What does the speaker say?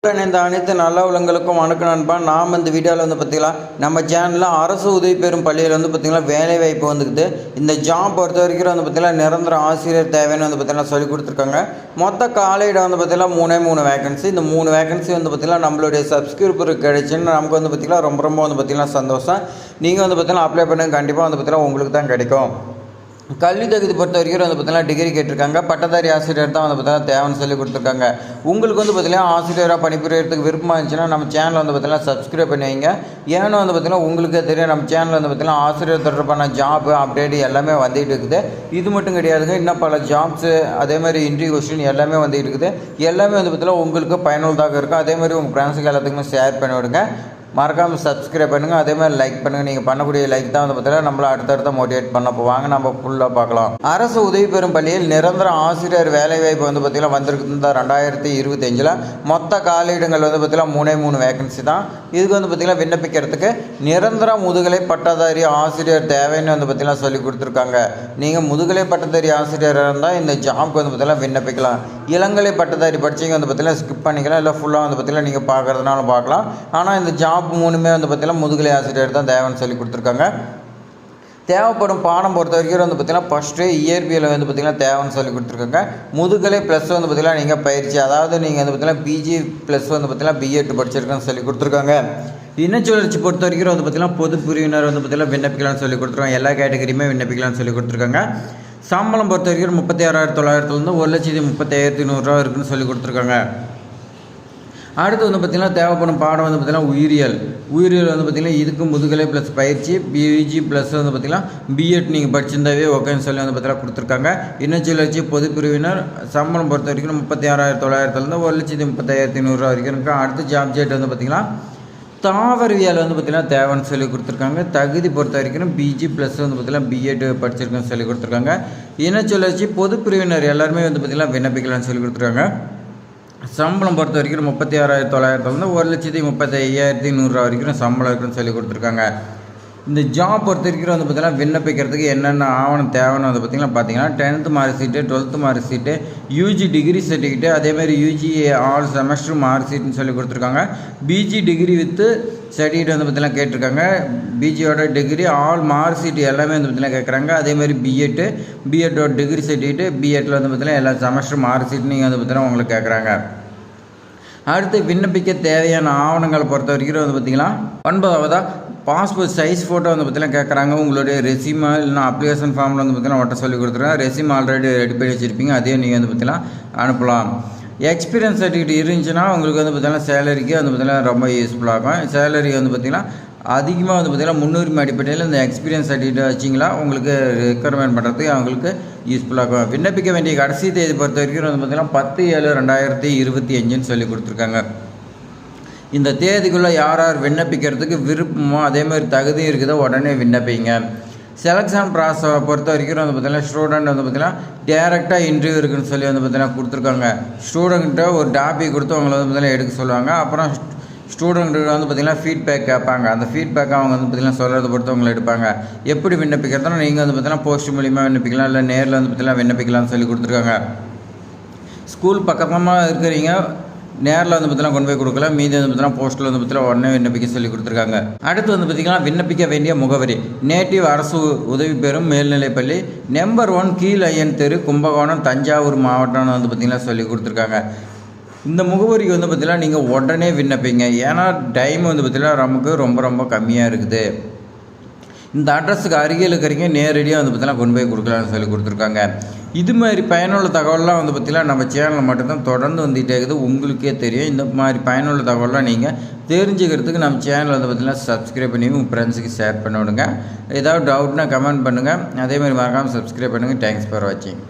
இந்த அனைத்து நல்ல உள்ளங்களுக்கும் வணக்கம் நண்பா. நாம் இந்த வீடியோவில் பார்த்தீங்கன்னா நம்ம சேனலில் அரசு உதவி பெறும் பள்ளியில் பார்த்தீங்கன்னா வேலைவாய்ப்பு வந்துக்குது. இந்த ஜாப் பொறுத்த வரைக்கும் பார்த்தீங்கன்னா நிரந்தர ஆசிரியர் தேவைன்னு பார்த்தீங்கன்னா சொல்லி கொடுத்துருக்காங்க. மொத்த காலையிட பார்த்தீங்கன்னா 3 வேகன்சி. இந்த 3 வேகன்சி பார்த்தீங்கன்னா நம்மளுடைய சப்ஸ்கிரைபருக்கு கிடைச்சுன்னு நமக்கு பார்த்தீங்கன்னா ரொம்ப பார்த்தீங்கன்னா சந்தோஷம். நீங்கள் பார்த்தீங்கன்னா அப்ளை பண்ணுங்க, கண்டிப்பாக பார்த்தீங்கன்னா உங்களுக்கு தான் கிடைக்கும். கல்வி தகுதி பொறுத்த வரைக்கும் பார்த்தீங்கன்னா டிகிரி கேட்டிருக்காங்க. பட்டதாரி ஆசிரியர் தான் பார்த்தீங்கன்னா தேவைன்னு சொல்லி கொடுத்துருக்காங்க. உங்களுக்கு பார்த்தீங்கன்னா ஆசிரியராக பணிபுரியறதுக்கு விருப்பமாக இருந்துச்சுன்னா நம்ம சேனலை பார்த்தீங்கன்னா சப்ஸ்கிரைப் பண்ணுவீங்க. ஏன்னா பார்த்தீங்கன்னா உங்களுக்கே தெரியும், நம்ம சேனலில் பார்த்தீங்கன்னா ஆசிரியர் தொடர்பான ஜாப் அப்டேட் எல்லாமே வந்துகிட்டு இருக்குது. இது மட்டும் கிடையாதுங்க, இன்னும் பல ஜாப்ஸு அதே மாதிரி இன்டர்வியூ கொஸ்டின் எல்லாமே வந்துகிட்டு இருக்குது. எல்லாமே பார்த்தீங்கன்னா உங்களுக்கு பயனுள்ளதாக இருக்கும். அதே மாதிரி உங்கள் ஃப்ரெண்ட்ஸுக்கு எல்லாத்துக்குமே ஷேர் பண்ணி விடுங்க. மறக்காமல் சப்ஸ்கிரைப் பண்ணுங்கள், அதே மாதிரி லைக் பண்ணுங்கள். நீங்கள் பண்ணக்கூடிய லைக் தான் பார்த்தீங்கன்னா நம்மளை அடுத்தடுத்த மோட்டிவேட் பண்ண போவாங்க. நம்ம ஃபுல்லாக பார்க்கலாம். அரசு உதவி பெறும் பள்ளியில் நிரந்தர ஆசிரியர் வேலைவாய்ப்பு பார்த்தீங்கன்னா வந்திருக்கு 2025. மொத்த காலியிடங்கள் பார்த்தீங்கன்னா 3 வேகன்சி தான். இதுக்கு பார்த்தீங்கன்னா விண்ணப்பிக்கிறதுக்கு நிரந்தர முதுகலை பட்டதாரி ஆசிரியர் தேவைன்னு பார்த்தீங்கன்னா சொல்லி கொடுத்துருக்காங்க. நீங்கள் முதுகலை பட்டதாரி ஆசிரியராக இருந்தால் இந்த ஜாப்க்கு பார்த்தீங்கன்னா விண்ணப்பிக்கலாம். இளங்கலை பட்டதாரி படிச்சிங்க பார்த்தீங்கன்னா ஸ்கிப் பண்ணிக்கலாம், இல்லை ஃபுல்லாக பார்த்தீங்கன்னா நீங்கள் பார்க்குறதுனால பார்க்கலாம். ஆனால் இந்த ஜாப் 3மே பார்த்தீங்கன்னா முதுகலை ஆசிரியர் தான் தேவைன்னு சொல்லி கொடுத்துருக்காங்க. தேவைப்படும் பாடம் பொறுத்த வரைக்கும் பார்த்தீங்கன்னா ஃபஸ்ட்டு இயற்பியல் பார்த்தீங்கன்னா தேவைன்னு சொல்லி கொடுத்துருக்காங்க. முதுகலை ப்ளஸ் பார்த்தீங்கன்னா நீங்கள் பயிற்சி, அதாவது நீங்கள் பார்த்தீங்கன்னா பிஜி ப்ளஸ் பார்த்தீங்கன்னா பிஎட் படிச்சிருக்கேன்னு சொல்லி கொடுத்துருக்காங்க. இனச்சுழற்சி பொறுத்த வரைக்கும் பார்த்தீங்கன்னா பொது பிரிவினர் பார்த்தீங்கன்னா விண்ணப்பிக்கலாம்னு சொல்லி கொடுத்துருக்காங்க. எல்லா கேட்டகரியுமே விண்ணப்பிக்கலாம்னு சொல்லி கொடுத்துருக்காங்க. சம்பளம் பொறுத்த வரைக்கும் 36,900 1,35,100 இருக்குன்னு சொல்லி கொடுத்துருக்காங்க. அடுத்து பார்த்திங்கன்னா தேவைப்படும் பாடம் பார்த்திங்கன்னா உயிரியல் பார்த்திங்கன்னா இதுக்கு முதுகலை ப்ளஸ் பயிற்சி, பிஜி ப்ளஸ் பார்த்திங்கன்னா பிஎட் நீங்கள் படிச்சிருந்தாவே ஓகேன்னு சொல்லி பார்த்திங்கன்னா கொடுத்துருக்காங்க. இனச்சுழற்சி பொது பிரிவினர் சம்பளம் பொறுத்த வரைக்கும் 36,900 1,35,100 வரைக்கும் இருக்கு. அடுத்து ஜாப் ஜெட் பார்த்திங்கன்னா தாவரவியல் பார்த்திங்கன்னா தேவைன்னு சொல்லி கொடுத்துருக்காங்க. தகுதி பொறுத்த வரைக்கும் பிஜி ப்ளஸ் பார்த்திங்கன்னா பிஎட் படிச்சிருக்குன்னு சொல்லி கொடுத்துருக்காங்க. இனச்சுழற்சி பொது பிரிவினர் எல்லாருமே பார்த்திங்கன்னா விண்ணப்பிக்கலாம்னு சொல்லி கொடுத்துருக்காங்க. சம்பளம் பொறுத்த வரைக்கும் 36,900 1,35,100 வரைக்கும் சம்பளம் இருக்குன்னு சொல்லி கொடுத்துருக்காங்க. இந்த ஜாப் பொறுத்த வரைக்கும் பார்த்தீங்கன்னா விண்ணப்பிக்கிறதுக்கு என்னென்ன ஆவணம் தேவைன்னு பார்த்தீங்கன்னா 10th mark sheet, 12th mark sheet, UG degree certificate, அதேமாதிரி யூஜி ஆல் செமஸ்டர் மார்க் ஷீட்னு சொல்லி கொடுத்துருக்காங்க. பிஜி டிகிரி வித்து சர்டிஃபிகேட் பார்த்தீங்கன்னா கேட்டிருக்காங்க. பிஜியோட டிகிரி ஆல் மார்க் ஷீட் எல்லாமே பார்த்தீங்கன்னா கேட்குறாங்க. அதேமாதிரி பிஎட்டோட டிகிரி சர்டிஃபிகேட்டு, பிஎட்டில் பார்த்தீங்கன்னா எல்லா செமஸ்டர் மார்க் ஷீட் நீங்கள் பார்த்தீங்கன்னா உங்களுக்கு கேட்குறாங்க. அடுத்து விண்ணப்பிக்க தேவையான ஆவணங்கள் பொறுத்த வரைக்கும் பார்த்திங்கன்னா 9வது பாஸ்போர்ட் சைஸ் ஃபோட்டோ பார்த்தீங்கன்னா கேட்குறாங்க. உங்களுடைய ரெசியூமை இல்லைனா அப்ளிகேஷன் ஃபார்மில் பார்த்தீங்கன்னா ஒட்ட சொல்லி கொடுத்துருக்காங்க. ரெசியூம் ஆல்ரெடி ரெடி பண்ணி வச்சுருப்பீங்க, அதையும் நீங்கள் பார்த்தீங்கன்னா அனுப்பலாம். எக்ஸ்பீரியன்ஸ் சர்டிஃபிகேட் இருந்துச்சுன்னா உங்களுக்கு பார்த்தீங்கன்னா சேலரிக்கு பார்த்தீங்கன்னா ரொம்ப யூஸ்ஃபுல்லாகும். சேலரி பார்த்திங்கன்னா அதிகமாக பார்த்தீங்கன்னா முன்னுரிமை அடிப்படையில் இந்த எக்ஸ்பீரியன்ஸ் சர்டிஃபிகேட் வச்சிங்களா உங்களுக்கு ரெக்குயர்மெண்ட் பண்ணுறதுக்கு அவங்களுக்கு யூஸ்ஃபுல்லாகும். விண்ணப்பிக்க வேண்டிய கடைசி தேதி பொறுத்த வரைக்கும் பார்த்தீங்கன்னா 10/7/2025 சொல்லி கொடுத்துருக்காங்க. இந்த தேதிக்குள்ளே யார் விண்ணப்பிக்கிறதுக்கு விருப்பமோ அதே மாதிரி தகுதியும் இருக்குதோ உடனே விண்ணப்பிங்க. செலெக்ஷன் ப்ராசஸை பொறுத்த வரைக்கும் பார்த்தீங்கன்னா ஸ்டூடெண்ட் பார்த்தீங்கன்னா டேரெக்டாக இன்டர்வியூ இருக்குன்னு சொல்லி பார்த்தீங்கன்னா கொடுத்துருக்காங்க. ஸ்டூடெண்ட்டை ஒரு டாபிக் கொடுத்து அவங்கள பார்த்தீங்கன்னா எடுக்க சொல்லுவாங்க. அப்புறம் ஸ்டூடெண்ட்டு பார்த்திங்கன்னா ஃபீட்பேக் கேட்பாங்க. அந்த ஃபீட்பேக்கை அவங்க பார்த்திங்கன்னா சொல்கிறத பொறுத்து அவங்களை எடுப்பாங்க. எப்படி விண்ணப்பிக்கிறதுனா நீங்கள் பார்த்திங்கன்னா போஸ்ட் மூலிமா விண்ணப்பிக்கலாம், இல்லை நேரில் பார்த்திங்கன்னா விண்ணப்பிக்கலாம்னு சொல்லி கொடுத்துருக்காங்க. ஸ்கூல் பக்கமாக இருக்கிறீங்க, நேரில் பார்த்திங்கன்னா கொண்டு போய் கொடுக்கலாம். மீதி பார்த்திங்கன்னா போஸ்ட்டில் பார்த்திங்கன்னா உடனே விண்ணப்பிக்க சொல்லி கொடுத்துருக்காங்க. அடுத்து பார்த்திங்கன்னா விண்ணப்பிக்க வேண்டிய முகவரி நேட்டிவ் அரசு உதவி பெறும் மேல்நிலைப்பள்ளி, நம்பர் 1 கீழ் ஐயன் தெரு, கும்பகோணம், தஞ்சாவூர் மாவட்டம்னு பார்த்திங்கன்னா சொல்லி கொடுத்துருக்காங்க. இந்த முகவரிக்கு பார்த்திங்கன்னா நீங்கள் உடனே விண்ணப்பிங்க. ஏன்னா டைம் பார்த்திங்கன்னா நமக்கு ரொம்ப கம்மியாக இருக்குது. இந்த அட்ரஸுக்கு அருகில் இருக்கிறீங்க, நேரடியாக பார்த்திங்கன்னா கொண்டு போய் கொடுக்கலான்னு சொல்லி கொடுத்துருக்காங்க. இது மாதிரி பயனுள்ள தகவலாம் பார்த்திங்கன்னா நம்ம சேனலில் மட்டும்தான் தொடர்ந்து வந்துகிட்டே இருக்குது. உங்களுக்கே தெரியும். இந்த மாதிரி பயனுள்ள தகவலாம் நீங்கள் தெரிஞ்சுக்கிறதுக்கு நம்ம சேனல் பார்த்திங்கன்னா சப்ஸ்கிரைப் பண்ணி உங்கள் ஃப்ரெண்ட்ஸுக்கு ஷேர் பண்ணி விடுங்க. ஏதாவது டவுட்னா கமெண்ட் பண்ணுங்கள். அதேமாதிரி மறக்காமல் சப்ஸ்கிரைப் பண்ணுங்கள். தேங்க்ஸ் ஃபார் வாட்சிங்.